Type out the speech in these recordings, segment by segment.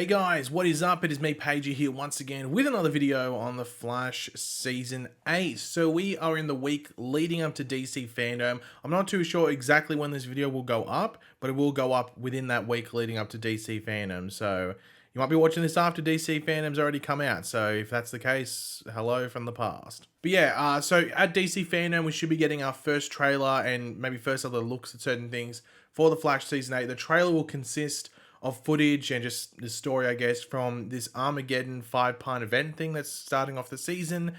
Hey guys, what is up? It is me, Pagey, here once again with another video on The Flash Season 8. So we are in the week leading up to DC Fandom. I'm not too sure exactly when this video will go up, but it will go up within that week leading up to DC Fandom. So you might be watching this after DC Fandom's already come out. So if that's the case, hello from the past. But yeah, so at DC Fandom, we should be getting our first trailer and maybe first other looks at certain things for The Flash Season 8. The trailer will consist of footage and just the story, I guess, from this Armageddon 5-part event thing that's starting off the season.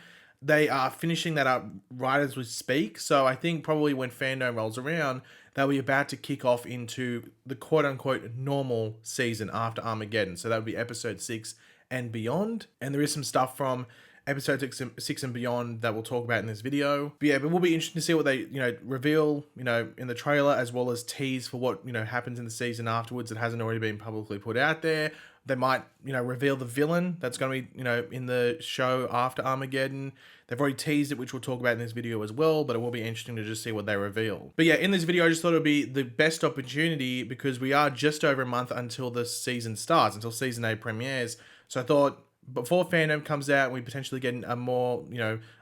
They are finishing that up right as we speak, so I think probably when fandom rolls around, they'll be about to kick off into the quote-unquote normal season after Armageddon. So that would be episode 6 and beyond. And there is some stuff from episode 6 and beyond that we'll talk about in this video. But yeah, but we'll be interested to see what they, reveal, in the trailer, as well as tease for what, happens in the season afterwards that hasn't already been publicly put out there. They might, reveal the villain that's going to be, in the show after Armageddon. They've already teased it, which we'll talk about in this video as well, but it will be interesting to just see what they reveal. But yeah, in this video, I just thought it would be the best opportunity because we are just over a month until the season starts, until season 8 premieres. So I thought, before fandom comes out, we potentially get a more,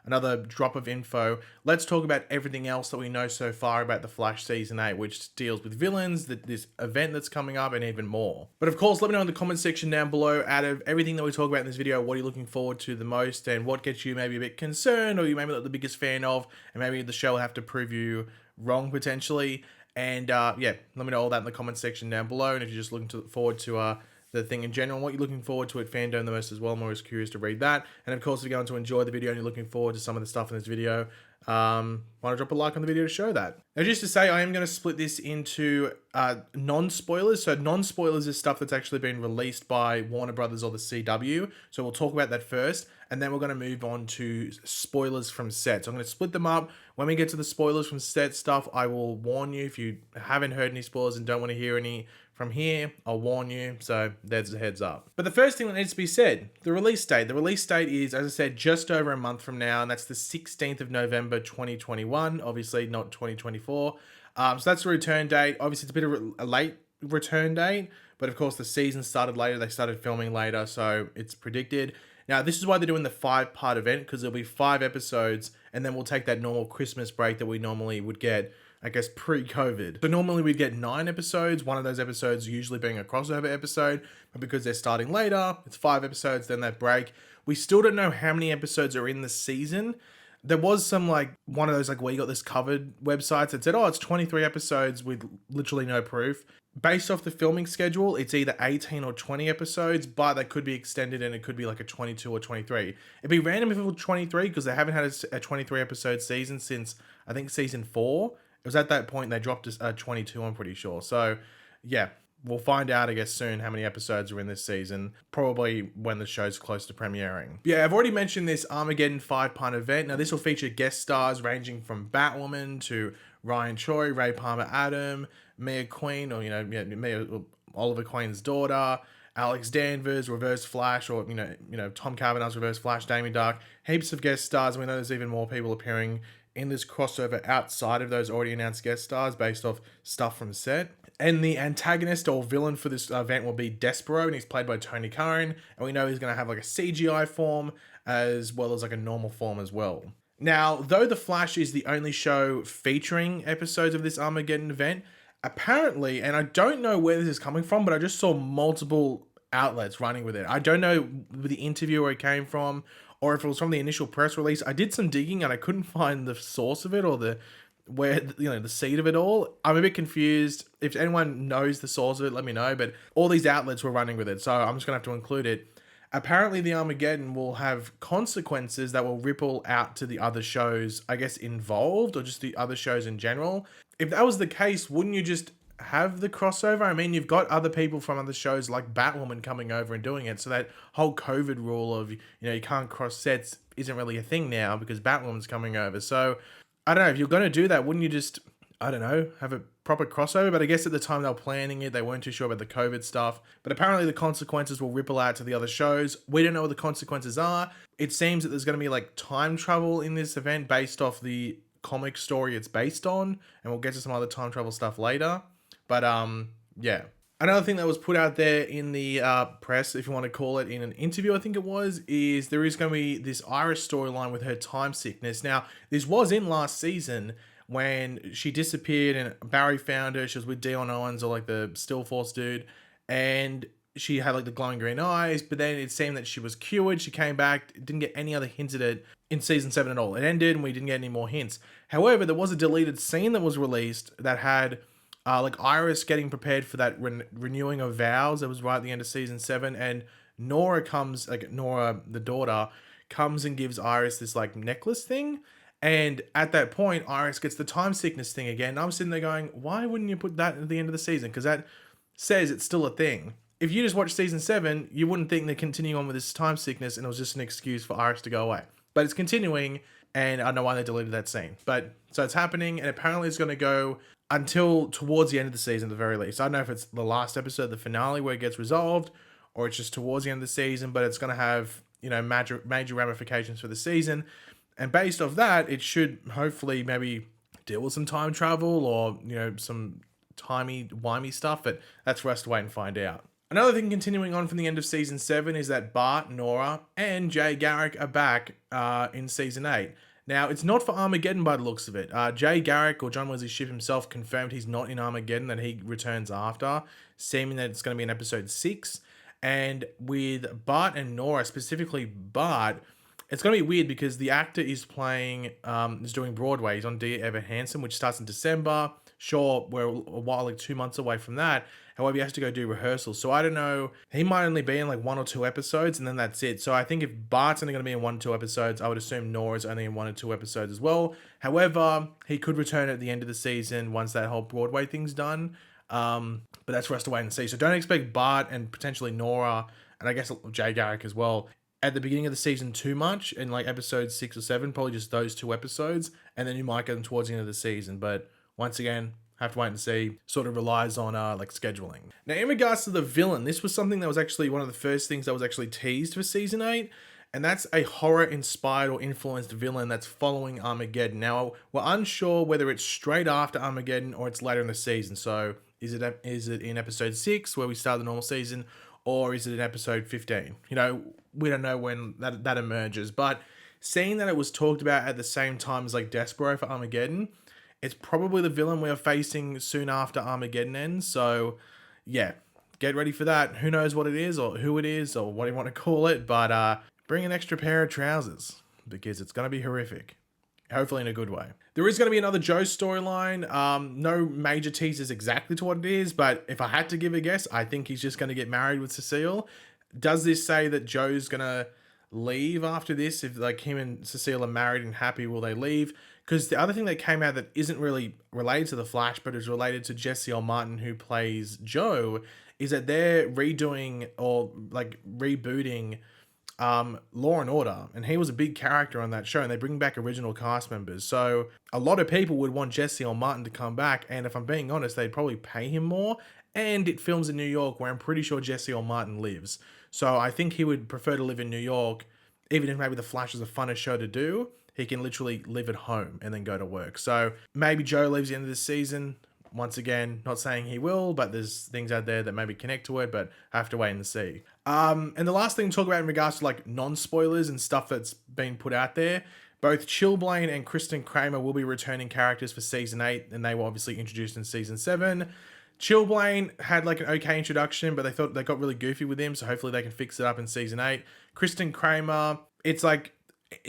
another drop of info. Let's talk about everything else that we know so far about The Flash Season 8, which deals with villains, this event that's coming up, and even more. But of course, let me know in the comment section down below, out of everything that we talk about in this video, what are you looking forward to the most, and what gets you maybe a bit concerned, or you maybe not the biggest fan of, and maybe the show will have to prove you wrong potentially. And yeah, let me know all that in the comment section down below, and if you're just looking forward to the thing in general, what you're looking forward to at fandom the most as well. I'm always curious to read that. And of course, if you're going to enjoy the video and you're looking forward to some of the stuff in this video, why not drop a like on the video to show that. Now, just to say, I am going to split this into non-spoilers. So non-spoilers is stuff that's actually been released by Warner Brothers or the CW. So we'll talk about that first, and then we're going to move on to spoilers from set. So I'm going to split them up. When we get to the spoilers from set stuff, I will warn you. If you haven't heard any spoilers and don't want to hear any from here, I'll warn you, so there's a heads up. But the first thing that needs to be said, the release date. The release date is, as I said, just over a month from now, and that's the 16th of November, 2021, obviously not 2024. So that's the return date. Obviously, it's a bit of a late return date, but of course, the season started later. They started filming later, so it's predicted. Now, this is why they're doing the 5-part event, because there'll be 5 episodes, and then we'll take that normal Christmas break that we normally would get, I guess, pre-COVID. So normally we'd get 9 episodes, one of those episodes usually being a crossover episode, but because they're starting later, it's 5 episodes, then that break. We still don't know how many episodes are in the season. There was some, one of those, we got this covered websites that said, oh, it's 23 episodes with literally no proof. Based off the filming schedule, it's either 18 or 20 episodes, but they could be extended and it could be like a 22 or 23. It'd be random if it was 23 because they haven't had a 23 episode season since, I think, season 4. It was at that point they dropped a 22, I'm pretty sure. So, yeah, we'll find out, I guess, soon how many episodes are in this season, probably when the show's close to premiering. Yeah, I've already mentioned this Armageddon 5-part event. Now, this will feature guest stars ranging from Batwoman to Ryan Choi, Ray Palmer Adam, Mia Queen, or, Oliver Queen's daughter, Alex Danvers, Reverse Flash, or, Tom Cavanaugh's Reverse Flash, Damien Dark. Heaps of guest stars. We know there's even more people appearing in this crossover outside of those already announced guest stars based off stuff from set. And the antagonist or villain for this event will be Despero, and he's played by Tony Curran. And we know he's going to have a CGI form as well as a normal form as well. Now, though The Flash is the only show featuring episodes of this Armageddon event, apparently, and I don't know where this is coming from, but I just saw multiple outlets running with it. I don't know the interview where it came from, or if it was from the initial press release. I did some digging and I couldn't find the source of it or the seed of it all. I'm a bit confused. If anyone knows the source of it, let me know. But all these outlets were running with it, so I'm just gonna have to include it. Apparently, the Armageddon will have consequences that will ripple out to the other shows, I guess, involved, or just the other shows in general. If that was the case, wouldn't you just have the crossover? I mean, you've got other people from other shows like Batwoman coming over and doing it, so that whole COVID rule of, you can't cross sets isn't really a thing now because Batwoman's coming over. So, I don't know, if you're going to do that, wouldn't you just, I don't know, have a proper crossover? But I guess at the time they were planning it, they weren't too sure about the COVID stuff. But apparently the consequences will ripple out to the other shows. We don't know what the consequences are. It seems that there's going to be time travel in this event based off the comic story it's based on. And we'll get to some other time travel stuff later. But yeah, Another thing that was put out there in the press, if you want to call it, in an interview, I think it was, is there is going to be this Iris storyline with her time sickness. Now, this was in last season when she disappeared and Barry found her. She was with Dion Owens, or like the Still Force dude, and she had like the glowing green eyes, but then it seemed that she was cured. She came back, didn't get any other hints at it in season 7 at all. It ended and we didn't get any more hints. However, there was a deleted scene that was released that had like Iris getting prepared for that renewing of vows. That was right at the end of season 7, and Nora comes, like Nora, the daughter, comes and gives Iris this like necklace thing. And at that point, Iris gets the time sickness thing again. And I'm sitting there going, why wouldn't you put that at the end of the season? Because that says it's still a thing. If you just watch season 7, you wouldn't think they're continuing on with this time sickness and it was just an excuse for Iris to go away. But it's continuing, and I don't know why they deleted that scene. But so it's happening, and apparently it's going to go until towards the end of the season at the very least. I don't know if it's the last episode, the finale, where it gets resolved, or it's just towards the end of the season, but it's going to have, major ramifications for the season. And based off that, it should hopefully maybe deal with some time travel or, some timey-wimey stuff, but that's for us to wait and find out. Another thing continuing on from the end of season 7 is that Bart, Nora, and Jay Garrick are back in season 8. Now, it's not for Armageddon by the looks of it. Jay Garrick, or John Wesley Shipp himself, confirmed he's not in Armageddon, that he returns after, seeming that it's going to be in episode 6. And with Bart and Nora, specifically Bart, it's going to be weird because the actor is doing Broadway. He's on Dear Evan Hansen, which starts in December. Sure, we're a while, like 2 months away from that. However, he has to go do rehearsals. So I don't know. He might only be in like 1 or 2 episodes, and then that's it. So I think if Bart's only going to be in 1 or 2 episodes, I would assume Nora's only in 1 or 2 episodes as well. However, he could return at the end of the season once that whole Broadway thing's done. But that's for us to wait and see. So don't expect Bart and potentially Nora, and I guess Jay Garrick as well, at the beginning of the season too much, in like episode 6 or 7, probably just those 2 episodes, and then you might get them towards the end of the season. But once again, have to wait and see. Sort of relies on like scheduling. Now, in regards to the villain, this was something that was actually one of the first things that was actually teased for season 8, and that's a horror-inspired or influenced villain that's following Armageddon. Now, we're unsure whether it's straight after Armageddon or it's later in the season. So, is it in episode 6 where we start the normal season, or is it in episode 15? We don't know when that emerges, but seeing that it was talked about at the same time as like Despero for Armageddon, it's probably the villain we are facing soon after Armageddon ends. So, yeah, get ready for that. Who knows what it is or who it is or what you want to call it, but bring an extra pair of trousers because it's going to be horrific. Hopefully in a good way. There is going to be another Joe storyline. No major teasers exactly to what it is, but if I had to give a guess, I think he's just going to get married with Cecile. Does this say that Joe's going to leave after this? If like him and Cecile are married and happy, will they leave? Because the other thing that came out that isn't really related to The Flash, but is related to Jesse L. Martin, who plays Joe, is that they're redoing or like rebooting Law and Order, and he was a big character on that show, and they bring back original cast members. So a lot of people would want Jesse L. Martin to come back, and if I'm being honest, they'd probably pay him more. And it films in New York, where I'm pretty sure Jesse L. Martin lives. So I think he would prefer to live in New York, even if maybe The Flash is a funner show to do. He can literally live at home and then go to work. So maybe Joe leaves the end of this season. Once again, not saying he will, but there's things out there that maybe connect to it, but I have to wait and see. And the last thing to talk about in regards to like non-spoilers and stuff that's been put out there, both Chilblain and Kristen Kramer will be returning characters for season 8, and they were obviously introduced in season 7. Chilblain had like an okay introduction, but they thought they got really goofy with him, so hopefully they can fix it up in season 8. Kristen Kramer, it's like,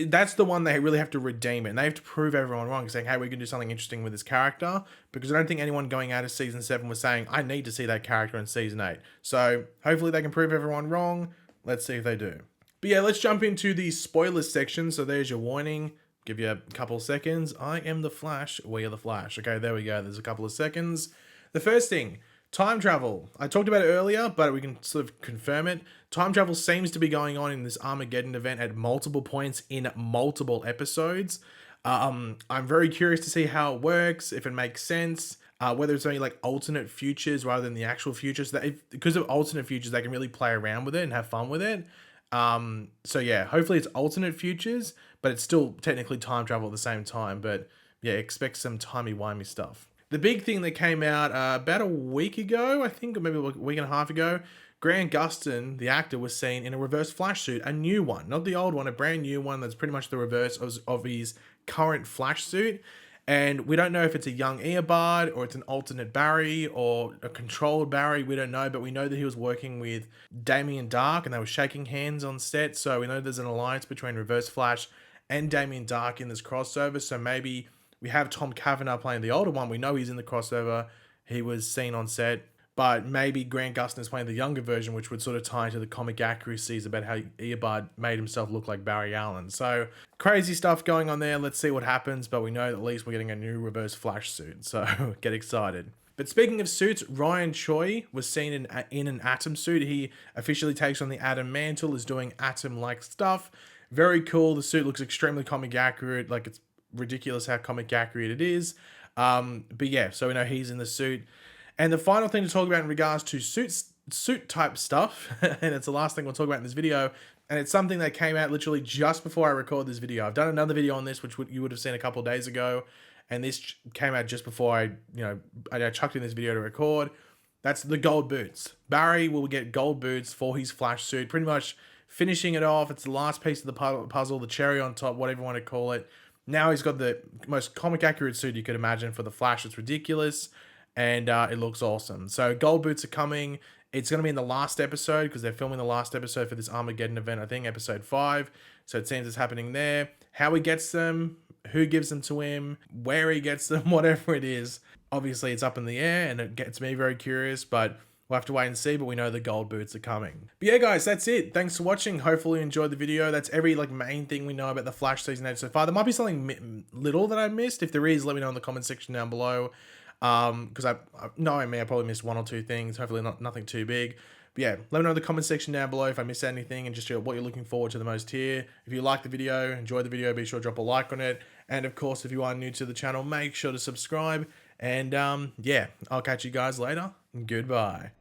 that's the one they really have to redeem it, and they have to prove everyone wrong, saying, hey, we can do something interesting with this character, because I don't think anyone going out of season 7 was saying, I need to see that character in season 8. So hopefully they can prove everyone wrong. Let's see if they do. But yeah, let's jump into the spoilers section. So there's your warning. Give you a couple of seconds. I am the Flash. We are the Flash. Okay, there we go. There's a couple of seconds. The first thing, time travel. I talked about it earlier, but we can sort of confirm it. Time travel seems to be going on in this Armageddon event at multiple points in multiple episodes. I'm very curious to see how it works, if it makes sense, whether it's only like alternate futures rather than the actual futures. Because of alternate futures, they can really play around with it and have fun with it. So yeah, hopefully it's alternate futures, but it's still technically time travel at the same time. But yeah, expect some timey-wimey stuff. The big thing that came out about a week ago, I think, or maybe a week and a half ago, Grant Gustin, the actor, was seen in a reverse Flash suit, a new one, not the old one, a brand new one that's pretty much the reverse of his current Flash suit. And we don't know if it's a young Eobard or it's an alternate Barry or a controlled Barry. We don't know, but we know that he was working with Damien Dark and they were shaking hands on set. So we know there's an alliance between Reverse Flash and Damien Dark in this crossover. So maybe we have Tom Cavanagh playing the older one. We know he's in the crossover. He was seen on set. But maybe Grant Gustin is playing the younger version, which would sort of tie into the comic accuracies about how Eobard made himself look like Barry Allen. So crazy stuff going on there. Let's see what happens. But we know that at least we're getting a new Reverse Flash suit. So get excited. But speaking of suits, Ryan Choi was seen in an Atom suit. He officially takes on the Atom mantle, is doing Atom-like stuff. Very cool. The suit looks extremely comic accurate. Like, it's ridiculous how comic accurate it is. But yeah, so we know he's in the suit. And the final thing to talk about in regards to suit type stuff, and it's the last thing we'll talk about in this video, and it's something that came out literally just before I record this video. I've done another video on this, which you would have seen a couple of days ago, and this came out just before I chucked in this video to record. That's the gold boots. Barry will get gold boots for his Flash suit, pretty much finishing it off. It's the last piece of the puzzle, the cherry on top, whatever you want to call it. Now he's got the most comic accurate suit you could imagine for the Flash. It's ridiculous. And it looks awesome. So gold boots are coming. It's going to be in the last episode because they're filming the last episode for this Armageddon event, I think, episode 5. So it seems it's happening there. How he gets them, who gives them to him, where he gets them, whatever it is. Obviously, it's up in the air and it gets me very curious, but we'll have to wait and see, but we know the gold boots are coming. But yeah, guys, that's it. Thanks for watching. Hopefully you enjoyed the video. That's every main thing we know about the Flash Season 8 so far. There might be something little that I missed. If there is, let me know in the comment section down below. Because knowing me, I probably missed one or two things. Hopefully nothing too big. But yeah, let me know in the comment section down below if I missed anything and just what you're looking forward to the most here. If you like the video, enjoy the video, be sure to drop a like on it. And of course, if you are new to the channel, make sure to subscribe. And yeah, I'll catch you guys later. Goodbye.